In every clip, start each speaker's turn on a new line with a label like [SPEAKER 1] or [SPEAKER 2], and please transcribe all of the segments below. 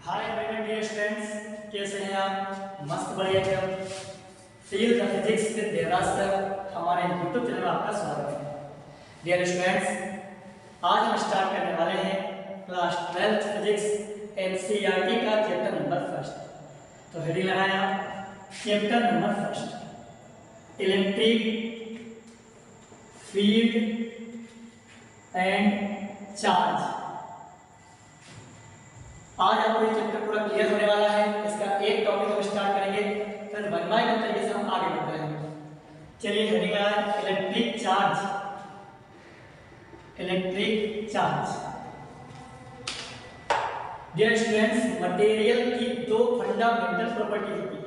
[SPEAKER 1] हाय मेरे dear students, कैसे हैं आप? मस्त बढ़िया एकदम। Feel the physics with Devraj sir हमारे यूट्यूब चैनल में आपका स्वागत है। डियर स्टूडेंट्स, आज हम स्टार्ट करने वाले हैं क्लास 12th फिजिक्स एनसीईआरटी का चैप्टर नंबर फर्स्ट। तो हेडिंग लगाया chapter number first, electric field and charge. आज आपको ये चैप्टर पूरा क्लियर होने वाला है। इसका एक टॉपिक हम स्टार्ट करेंगे, फिर वन बाय वन तरीके से हम आगे बढ़ते रहेंगे। चलिए हेडिंग है electric charge. Electric charge, dear students, material की दो फंडामेंटल प्रॉपर्टी होती है।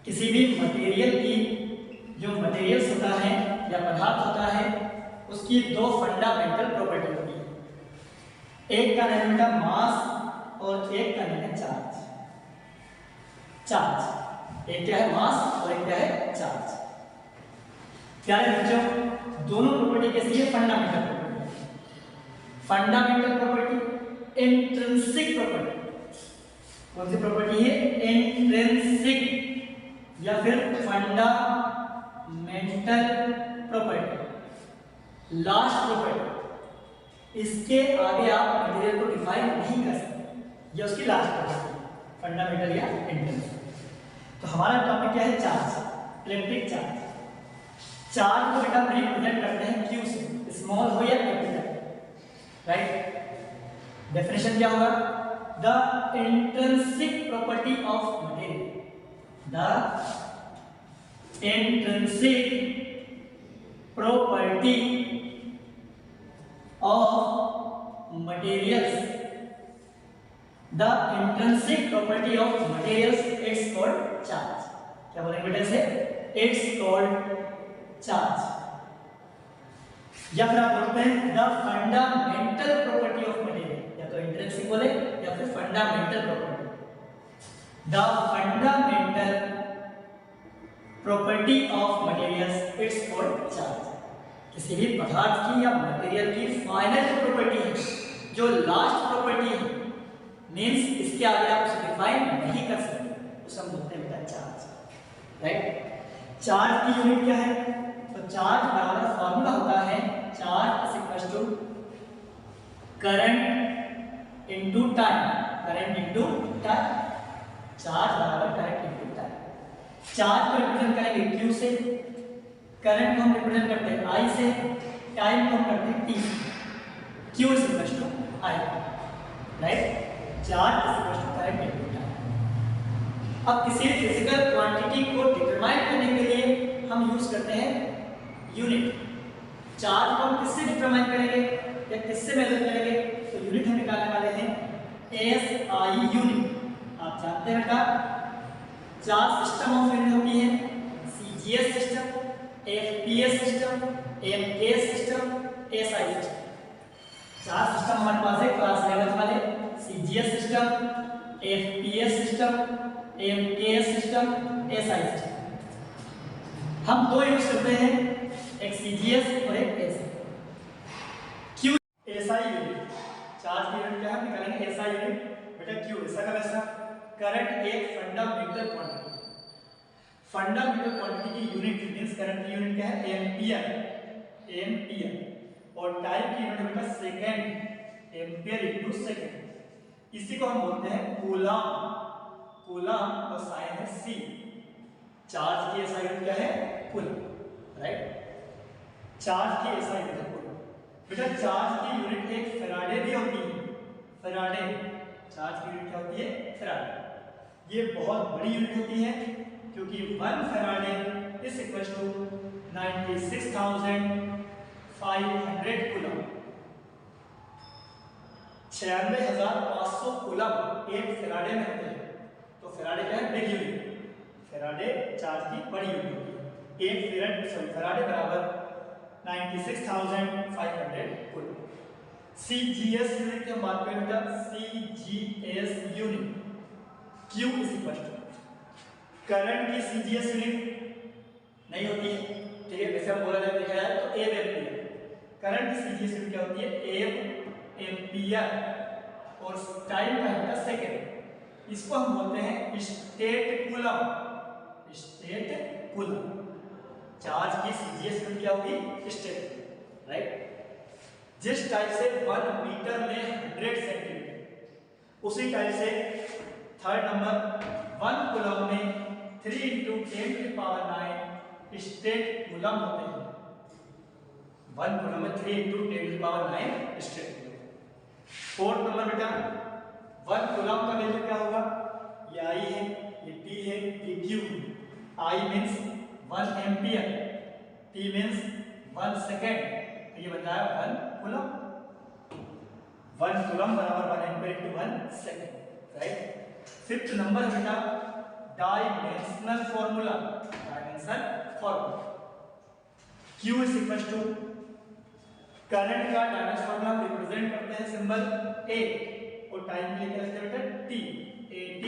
[SPEAKER 1] किसी भी मटेरियल की जो मटेरियल्स होता है या पदार्थ होता है उसकी दो फंडामेंटल प्रॉपर्टी होती है। एक का नाम होता है मास और एक का नाम है चार्ज। चार्ज एक क्या है मास और एक क्या है चार्ज। प्यारे बच्चों, दोनों प्रॉपर्टी कैसी है? Fundamental property. Fundamental property, intrinsic property. कौन सी प्रॉपर्टी है? इंट्रिंसिक या फिर फंडामेंटल प्रॉपर्टी, लास्ट प्रॉपर्टी। इसके आगे आप मटेरियल को डिफाइन नहीं कर सकते, ये उसकी लास्ट प्रॉपर्टी, फंडामेंटल या इंट्रिंसिक। तो हमारा टॉपिक क्या है? Charge, electric charge. चार्ज को बेटा हम रिप्रेजेंट करते हैं क्यू से, स्मॉल हो या कैपिटल, राइट। डेफिनेशन क्या होगा? The intrinsic property of material, the intrinsic property of materials, the intrinsic property of materials, it's called charge. क्या बोलेंगे बेटा इसे? It's called charge. या फिर आप बोलते हैं the fundamental property of material, या तो इंट्रिंसिक बोले या फिर fundamental property. The fundamental property of materials, it's called charge. किसी भी पदार्थ की या मटेरियल की फाइनल प्रॉपर्टी है, जो लास्ट प्रॉपर्टी है, मींस इसके आगे आप उसे डिफाइन नहीं कर सकते, उसे हम बोलते हैं बेटा चार्ज, राइट। चार्ज की यूनिट क्या है? तो चार्ज बराबर फॉर्मूला होता है charge is equal to current into time, current into time. Charge बराबर करंट इनटू टाइम। चार्ज को रिप्रेजेंट करेंगे Q से, करंट को हम रिप्रेजेंट करते हैं I से, टाइम को हम करते हैं T से। Q is equal to I, right. Charge is equal to current into time. अब किसी फिजिकल क्वांटिटी को डिटरमाइन करने के लिए हम यूज करते हैं यूनिट। चार्ज को हम किससे डिटरमाइन करेंगे या किससे मेजर करेंगे? तो यूनिट हम निकालने वाले हैं SI यूनिट। आप जानते हैं बेटा, चार सिस्टम ऑफ यूनिट होती है, CGS system, FPS system, AMKS system, SI system. चार सिस्टम हमारे पास है क्लास 11 वाले, CGS system, FPS system, AMKS system, SI system. हम दो यूज करते हैं, एक CGS और एक SI। Q SI unit, charge की यूनिट क्या है? निकालेंगे SI यूनिट। बेटा Q ऐसा का वैसा, करंट एक फंडामेंटल क्वांटिटी, फंडामेंटल क्वांटिटी की यूनिट मींस करंट की यूनिट क्या है? Ampere, ampere. और टाइम की यूनिट बेटा सेकंड, एम्पियर इनटू सेकंड। इसी को हम बोलते हैं कूलम, कूलम और साइन है C। चार्ज की SI यूनिट क्या है? Coulomb, right. चार्ज की SI यूनिट है कूलम। बेटा चार्ज की यूनिट एक फैराडे भी होती है, फैराडे। चार्ज की यूनिट क्या होती है? फैराडे। ये बहुत बड़ी यूनिट होती है क्योंकि 1 Faraday is equal to 96,500 coulomb. 96,500 coulomb एक फैराडे में होते हैं। तो फैराडे क्या है? Big unit. फैराडे चार्ज की बड़ी यूनिट होती है। एक फैराडे बराबर 96,500 कूलम। CGS यूनिट की हम बात करें बेटा, CGS unit Q is equal to current की CGS यूनिट नहीं होती है, ठीक है, वैसे हम बोला जाए देखा जाए तो एम एम्पियर। करंट की CGS यूनिट क्या होती है? M ampere. और टाइम का होता है सेकंड, इसको हम बोलते हैं state coulomb. State coulomb, charge की सीजीएस यूनिट क्या होगी? State, right. जिस टाइप से 1 मीटर में 100 सेंटीमीटर, उसी टाइप से थर्ड नंबर 1 कूलम में 3 × 10⁹ स्टेट कूलम होते हैं। 1 कूलम में 3 × 10⁹ स्टेट कूलम। फोर्थ नंबर बेटा 1 कूलम का वैल्यू क्या होगा? ये आई है, ये टी है, ये Q. I means 1 ampere, T means 1 second, तो ये बन जाएगा 1 कूलम। 1 कूलम बराबर 1 ampere × 1 second, right. Fifth number बेटा dimensional formula. Dimensional formula Q is equal to current का डायमेंशनल फॉर्मूला रिप्रेजेंट करते हैं सिंबल A और टाइम के लिए क्या लिखते हैं बेटा? T, AT।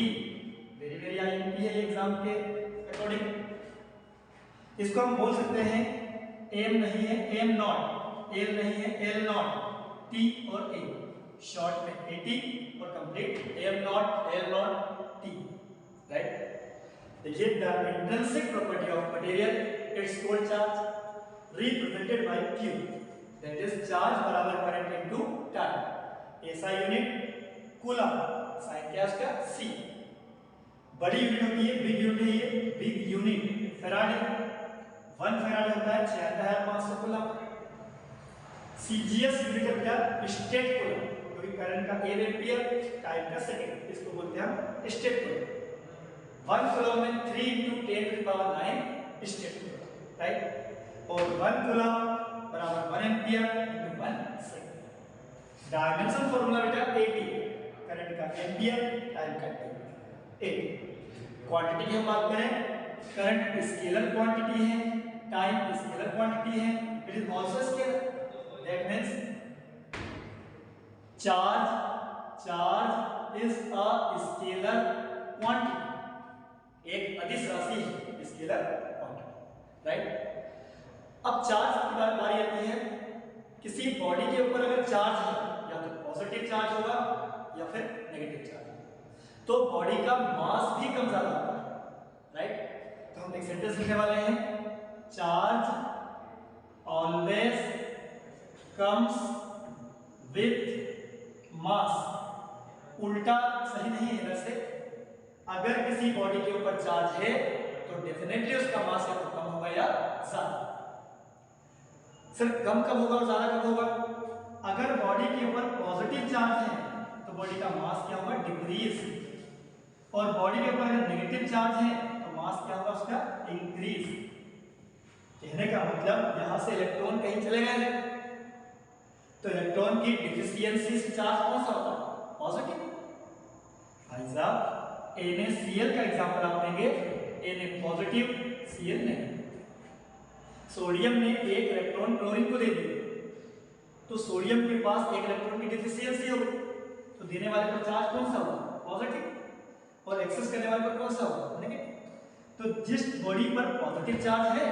[SPEAKER 1] Very very IMP है एग्जाम के अकॉर्डिंग। इसको हम बोल सकते हैं M नहीं है M नॉट, L नहीं है L नॉट, T और A, शॉर्ट में AT और complete M not L not T, right. देखिए the intrinsic property of material it's called charge represented by Q, that is charge बराबर current into time. ऐसा unit coulomb, sign क्या उसका? C। बड़ी unit होती है, बिग यूनिट है ये, बिग यूनिट फैराडे। 1 फैराडे होता है 6500 कूलम। सीजीएस यूनिट है बेटा स्टेट कूलम, क्योंकि करंट का 1 एम्पियर, टाइम का सेकंड, इसको बोलते हैं हम स्टेट कूलम। 1 कूलम में 3 × 10⁹ स्टेट कूलम, राइट। और 1 कूलम बराबर 1 एम्पियर × 1 सेकंड। डायमेंशन फॉर्मूला बेटा AT, करंट का एम्पियर, टाइम का AT। क्वांटिटी की हम बात करें, करंट स्केलर क्वांटिटी है, टाइम स्केलर क्वांटिटी है, it is also scalar, that means charge is a scalar quantity, एक अदिश राशि है स्केलर क्वांटिटी, राइट। अब चार्ज की बारी आती है, किसी बॉडी के ऊपर अगर चार्ज है, या तो पॉजिटिव चार्ज होगा या फिर नेगेटिव चार्ज, तो बॉडी का मास भी कम ज्यादा होता है, राइट। तो हम एक सेंटेंस लिखने वाले हैं, charge always comes with mass. उल्टा सही नहीं है इधर से, अगर किसी बॉडी के ऊपर चार्ज है तो डेफिनेटली उसका मास या तो कम होगा या ज्यादा। सर कम कब होगा और ज्यादा कब होगा? अगर बॉडी के ऊपर पॉजिटिव चार्ज है तो बॉडी का मास क्या होगा? डिक्रीज। और बॉडी के ऊपर अगर नेगेटिव चार्ज है तो मास क्या होगा उसका? इंक्रीज। कहने का मतलब यहां से इलेक्ट्रॉन कहीं चले गए तो इलेक्ट्रॉन की डिफिशियंसी से चार्ज कौन सा होता है? पॉजिटिव। भाई साहब NaCl का एग्जांपल आप देंगे, Na पॉजिटिव, Cl नहीं। सोडियम ने एक इलेक्ट्रॉन क्लोरीन को दे दिया, तो सोडियम के पास एक इलेक्ट्रॉन की डिफिशियंसी होगी, तो देने वाले पर चार्ज कौन सा होगा? पॉजिटिव, और एक्सेस करने वाले पर कौन सा होगा? नेगेटिव। तो जिस बॉडी पर पॉजिटिव चार्ज है,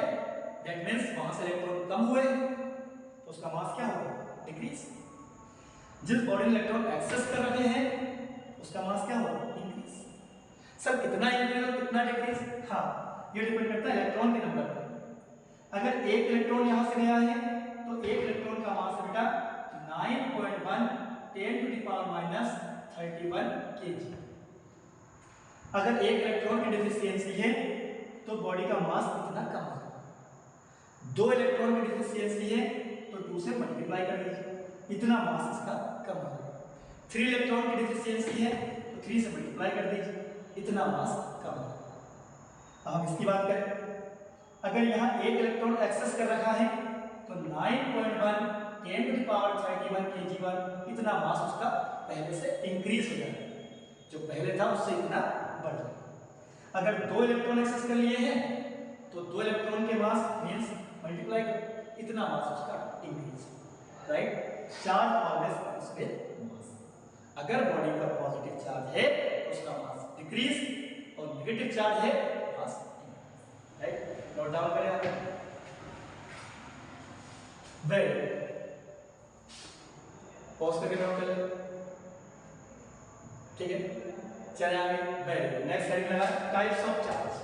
[SPEAKER 1] दैट मींस वहां से इलेक्ट्रॉन कम हुए, तो उसका मास क्या होगा? डिक्रीज। जिस बॉडी में इलेक्ट्रॉन एक्सेस कर रहे हैं, उसका मास क्या होगा? इंक्रीज। सर कितना इंक्रीज और कितना डिक्रीज? हाँ, ये डिपेंड करता है इलेक्ट्रॉन के नंबर पर। अगर एक इलेक्ट्रॉन यहां से गया है तो एक इलेक्ट्रॉन का मास है बेटा 9.1 10⁻31 kg। अगर एक इलेक्ट्रॉन की डिफिशियंसी है तो बॉडी का मास इतना कम होगा। 2 इलेक्ट्रॉन की डिफिशियंसी है तो 2 से मल्टीप्लाई कर दीजिए, इतना मास इसका कम होगा। 3 इलेक्ट्रॉन की डिफिशियंसी है तो 3 से मल्टीप्लाई कर दीजिए, इतना मास कम होगा। अब हम इसकी बात करें, अगर यहाँ एक इलेक्ट्रॉन एक्सेस कर रखा है तो 9.1 10⁻31 kg इतना मास उसका पहले से इंक्रीज हो जाएगा, जो पहले था उससे इतना बढ़ जाएगा। अगर 2 इलेक्ट्रॉन एक्सेस कर लिए हैं तो 2 इलेक्ट्रॉन के मास मींस मल्टीप्लाई कर, इतना मास उसका increase, right. Charge always comes with mass. अगर बॉडी पर पॉजिटिव चार्ज है तो उसका मास डिक्रीज, और नेगेटिव चार्ज है मास इंक्रीज, राइट। नोट डाउन करें आप। वेरी पॉज करके नोट कर लें, ठीक है। चले आगे वेरी गुड नेक्स्ट हेडिंग लगा टाइप्स ऑफ चार्ज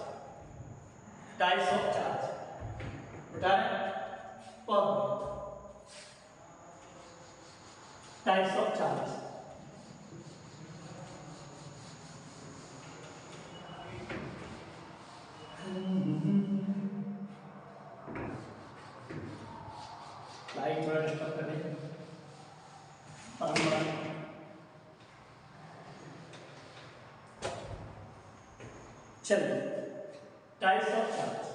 [SPEAKER 1] बता रहे पर टाइप्स ऑफ चार्ज लाइट थोड़ा डिस्टर्ब कर रही है चलिए टाइप्स ऑफ चार्ज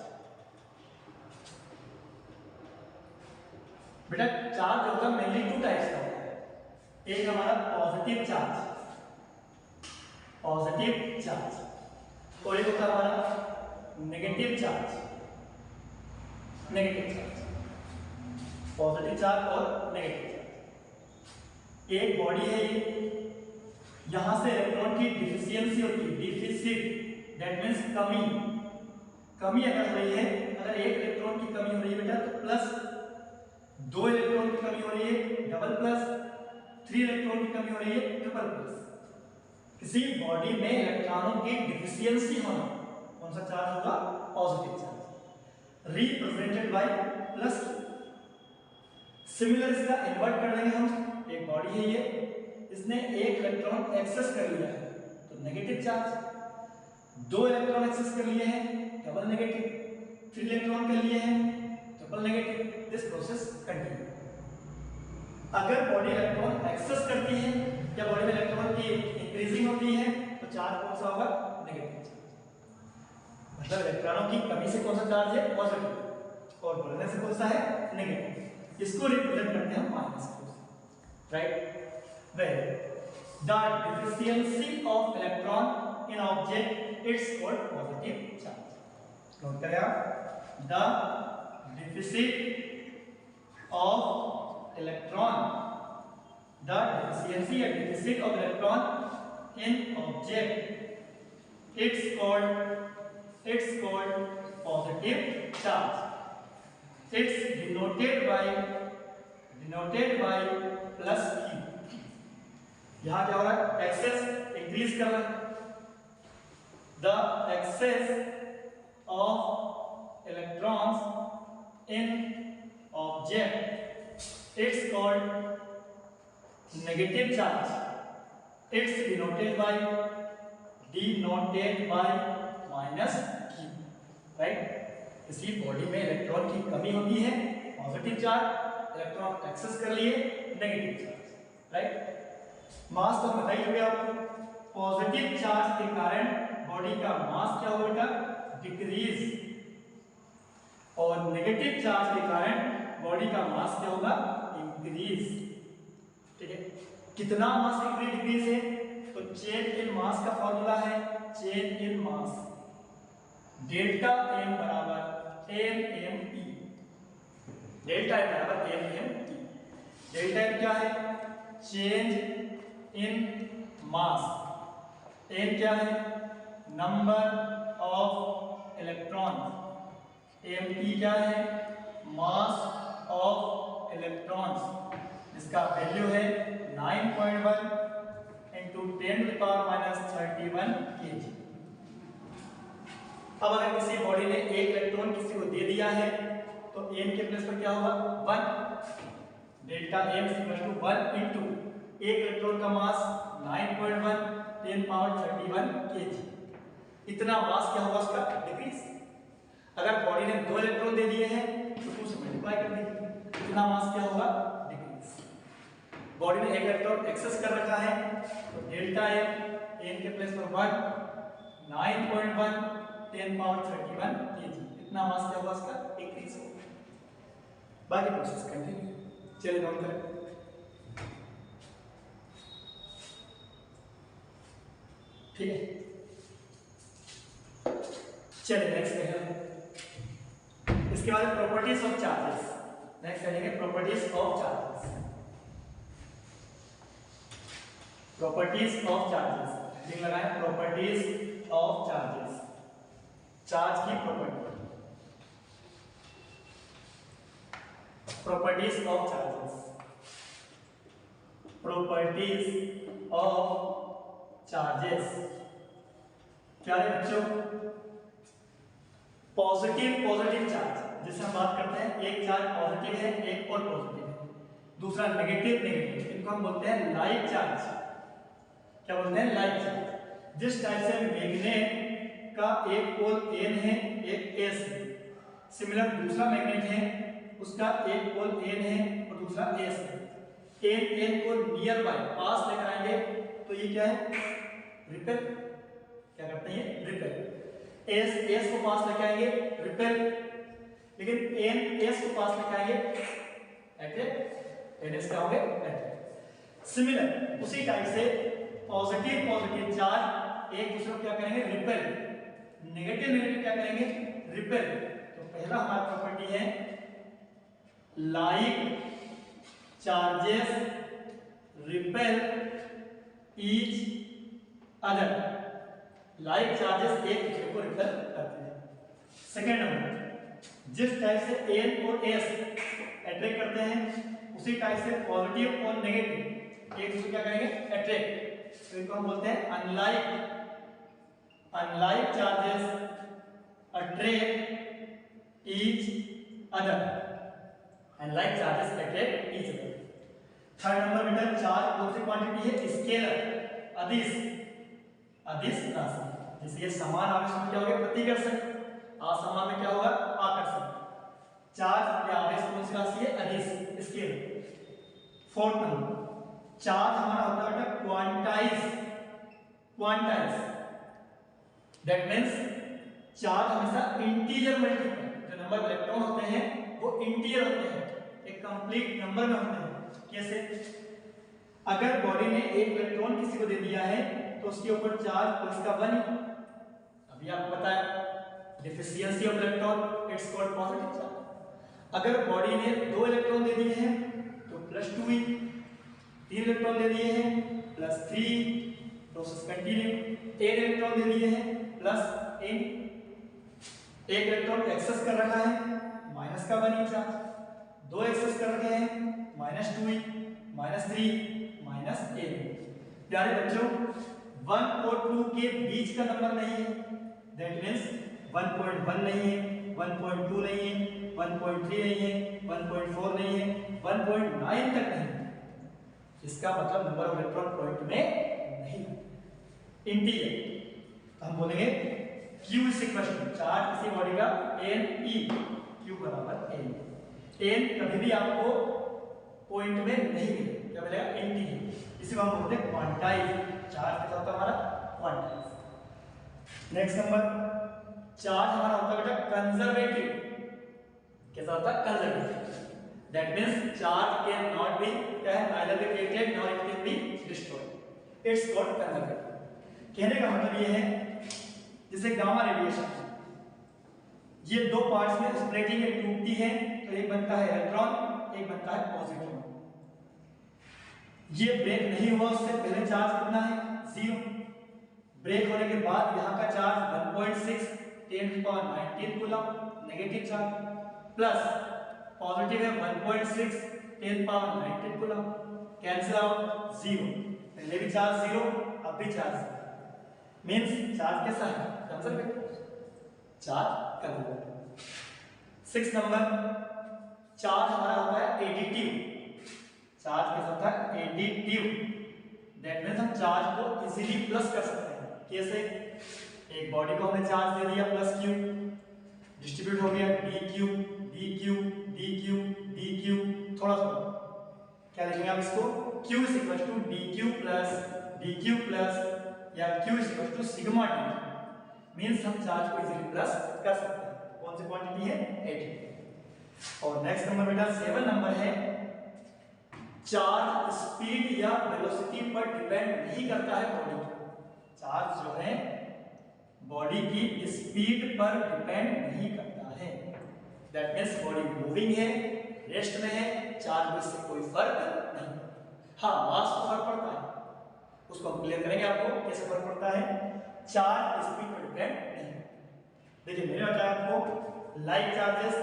[SPEAKER 1] बेटा चार्ज होगा मेनली टू टाइप्स का होता है एक हमारा पॉजिटिव चार्ज और एक होता है हमारा नेगेटिव चार्ज पॉजिटिव चार्ज और नेगेटिव चार्ज एक बॉडी है ये यहां से इलेक्ट्रॉन की डिफिशियंसी होती है डिफिसिट दैट मींस कमी अगर हो रही है अगर एक इलेक्ट्रॉन की कमी हो रही है बेटा तो प्लस 2 इलेक्ट्रॉन की कमी हो रही है डबल प्लस 3 इलेक्ट्रॉन की कमी हो रही है ट्रिपल प्लस किसी बॉडी में इलेक्ट्रॉनों की डिफिशियंसी होना कौन सा चार्ज होगा positive charge represented bye plus similar इसका इन्वर्ट कर देंगे हम एक बॉडी है ये इसने एक इलेक्ट्रॉन एक्सेस कर लिया है तो नेगेटिव चार्ज 2 इलेक्ट्रॉन एक्सेस कर लिए हैं डबल नेगेटिव 3 इलेक्ट्रॉन कर लिए हैं triple negative this process continue अगर बॉडी इलेक्ट्रॉन एक्सेस करती है या बॉडी में इलेक्ट्रॉन की इंक्रीजिंग होती है तो चार्ज कौन सा होगा नेगेटिव चार्ज मतलब इलेक्ट्रॉनों की कमी से कौन सा चार्ज है पॉजिटिव और बढ़ने से कौन सा है नेगेटिव इसको रिप्रेजेंट करते हैं minus right very the deficiency of electron in object it's called positive charge note करें आप the deficit of electron the deficiency या deficit of electron in object it's called positive charge it's denoted by plus q यहां क्या हो रहा है access increase कर रहा है the excess of electrons in object it's called negative charge it's denoted by minus q right इसी body में इलेक्ट्रॉन की कमी होती है पॉजिटिव चार्ज इलेक्ट्रॉन एक्सेस कर लिए नेगेटिव चार्ज राइट मास तो बताइए चुके आपको पॉजिटिव चार्ज के कारण बॉडी का मास क्या होगा बेटा डिक्रीज और नेगेटिव चार्ज के कारण बॉडी का मास क्या होगा इंक्रीज ठीक है कितना मास डिक्रीज है तो चेंज इन मास का फॉर्मूला है change in mass delta m बराबर mMe डेल्टा m बराबर mMe डेल्टा m क्या है चेंज इन मास m क्या है नंबर ऑफ इलेक्ट्रॉन me क्या है मास ऑफ इलेक्ट्रॉन्स इसका वैल्यू है 9.1 into 10⁻³ kg अब अगर किसी बॉडी ने एक इलेक्ट्रॉन किसी को दे दिया है तो m के प्लेस पर क्या होगा 1 delta m equal to 1 into एक इलेक्ट्रॉन का मास 9.1 10⁻³ kg इतना मास क्या होगा उसका डिक्रीज अगर बॉडी ने 2 इलेक्ट्रॉन दे दिए हैं तो 2 से मल्टीप्लाई कर दीजिए इतना मास क्या होगा डिक्रीज बॉडी ने एक इलेक्ट्रॉन एक्सेस कर रखा है तो डेल्टा m के प्लेस पर 1 9.1 10⁻³ kg इतना मास क्या होगा इसका इंक्रीज होगा बाकी प्रोसेस कंटिन्यू चलिए नोट करें ठीक है चलिए नेक्स्ट देखें इसके बाद प्रॉपर्टीज ऑफ चार्जेस नेक्स्ट करेंगे प्रॉपर्टीज ऑफ चार्जेस लिख लगाएं प्रॉपर्टीज ऑफ चार्जेस चार्ज की प्रॉपर्टीज ऑफ चार्जेस प्यारे बच्चों, पॉजिटिव चार्ज जिसे हम बात करते हैं, एक चार्ज पॉजिटिव है, एक और पॉजिटिव है, दूसरा नेगेटिव, इनको हम बोलते हैं लाइक चार्ज। क्या बोलते हैं? Like charge. जिस टाइप से मैग्नेट का एक पोल N है, एक S है, सिमिलर दूसरा मैग्नेट है, उसका एक पोल N है और दूसरा S है। N को नियर बाय पास लेकर आएंगे तो ये क्या है? रिपेल। क्या करते हैं? रिपेल। S को पास लेकर आएंगे, रिपेल। लेकिन N S को पास लेकर आएंगे, अट्रैक्ट। N S क्या होंगे? अट्रैक्ट। सिमिलर उसी टाइप से पॉजिटिव चार्ज एक दूसरे को क्या करेंगे? रिपेल। नेगेटिव क्या करेंगे? रिपेल। तो पहला हमारा प्रॉपर्टी है like charges repel each other. Like charges एक दूसरे को रिपेल करते हैं। सेकेंड नंबर, जिस टाइप से N और S अट्रैक्ट करते हैं, उसी टाइप से पॉजिटिव और नेगेटिव एक दूसरे क्या करेंगे? अट्रैक्ट। तो इनको हम बोलते हैं unlike charges attract each other. Unlike charges attract each other. Third number बेटा, चार्ज कौन सी क्वांटिटी है? स्केलर, अदिश राशि। जैसे ये समान आवेश में क्या होगा? प्रतिकर्षक, असमान में क्या होगा? आकर्षक। चार्ज या आवेश कौन सी राशि है? अदिश, स्केलर। फोर्थ नंबर, चार्ज हमारा होता है क्वांटाइज। दैट मींस चार्ज हमेशा इंटीजर मल्टीपल, जो नंबर ऑफ इलेक्ट्रॉन होते हैं वो इंटीजर होते हैं, एक कंप्लीट नंबर में होते हैं। कैसे? अगर बॉडी ने एक इलेक्ट्रॉन किसी को दे दिया है तो उसके ऊपर चार्ज प्लस का 1। अभी आपको पता है deficiency of electron, it's called positive charge. अगर बॉडी ने 2 इलेक्ट्रॉन दे दिए हैं तो +2, 3 इलेक्ट्रॉन दे दिए हैं +3, प्रोसेस कंटिन्यू। 1 इलेक्ट्रॉन दे दिए हैं +n, 1 इलेक्ट्रॉन एक्सेस कर रखा है माइनस का 1 चार्ज, 2 एक्सेस कर रखे हैं -2, -3, -8। प्यारे बच्चों, 1 और 2 के बीच का नंबर नहीं है, दैट मींस 1.1 नहीं है, 1.2 नहीं है, 1.3 नहीं है, 1.4 नहीं है, 1.9 तक नहीं है। इसका मतलब नंबर ऑफ इलेक्ट्रॉन पॉइंट में नहीं है, इंटीजर। हम बोलेंगे Q चार्ज किसी बॉडी का Ne, Q बराबर N कभी भी आपको पॉइंट में नहीं मिलेगा, क्या मिलेगा? इंटीजर। इसी को हम बोलते हैं क्वांटाइज। चार्ज कैसा होता है हमारा? क्वांटाइज। नेक्स्ट नंबर, चार्ज हमारा होता है बेटा कंजर्वेटिव। कैसा होता है? Conservative. That means charge can not be, क्या है? neither be created nor it can be destroyed, it's called conservative. कहने का मतलब ये है जैसे गामा रेडिएशन, ये 2 पार्ट्स में स्प्लिटिंग में टूटती है तो एक बनता है इलेक्ट्रॉन, एक बनता है पॉजिट्रॉन। ये ब्रेक नहीं हुआ उससे पहले चार्ज कितना है? 0। ब्रेक होने के बाद यहां का charge 1.6 10⁻19 coulomb negative charge, plus positive है 1.6 10⁻19 कूलम, कैंसिल आउट 0। पहले भी चार्ज 0, अब भी चार्ज 0, मींस चार्ज कैसा है? Conservative. Charge conservative. 6 number, charge हमारा होता है एडिटिव। चार्ज कैसा होता है? एडिटिव। दैट मींस हम चार्ज को इजीली प्लस कर सकते हैं। कैसे? एक बॉडी को हमने चार्ज दे दिया +q, डिस्ट्रीब्यूट हो गया dq, dq, dq, dq, थोड़ा क्या लिखेंगे आप इसको? q dq प्लस या q सिग्मा d, मींस हम चार्ज को इजीली प्लस कर सकते हैं। कौन सी क्वांटिटी है? एडिटिव। और नेक्स्ट नंबर बेटा 7 नंबर है, चार्ज स्पीड या वेलोसिटी पर डिपेंड नहीं करता है बॉडी की। चार्ज जो है बॉडी की स्पीड पर डिपेंड नहीं करता है। दैट मींस बॉडी मूविंग है, रेस्ट में है, चार्ज में से कोई फर्क नहीं। हाँ, मास पर फर्क पड़ता है, उसको हम क्लियर करेंगे आपको कैसे फर्क पड़ता है। चार्ज स्पीड पर डिपेंड नहीं। देखिए मैंने बताया आपको like charges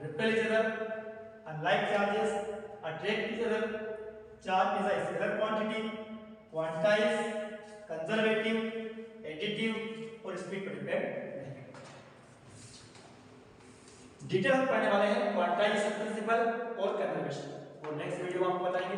[SPEAKER 1] repel each other, unlike charges attract each other. Charge is a scalar quantity, quantize, conservative, additive और और स्पीड पर डिपेंड नहीं करता। डिटेल हम पढ़ने वाले हैं क्वांटाइजेशन प्रिंसिपल और कंजर्वेशन, और नेक्स्ट वीडियो में आपको बताएंगे।